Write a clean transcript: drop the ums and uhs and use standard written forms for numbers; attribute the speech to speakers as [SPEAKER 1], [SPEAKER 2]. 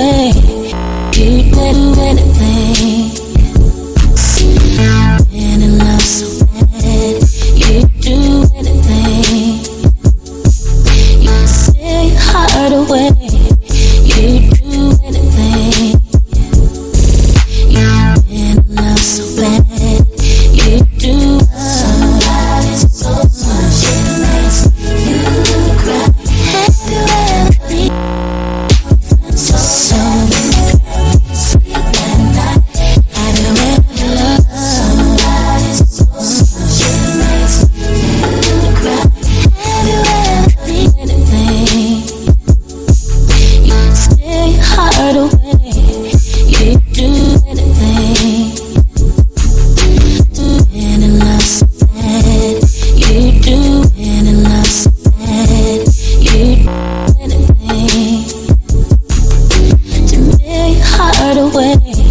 [SPEAKER 1] away. You do anything. Been in love so bad. You do anything. You steal your heart away. You do anything. You've been in love so bad. You do somebody so much it makes you cry. Have you ever been so sleep at night? Have you ever loved somebody so much it makes you cry? Have you ever been anything? You steal your heart away. You do anything. Been in love so bad. You do been in love so bad. You do anything to make your heart away.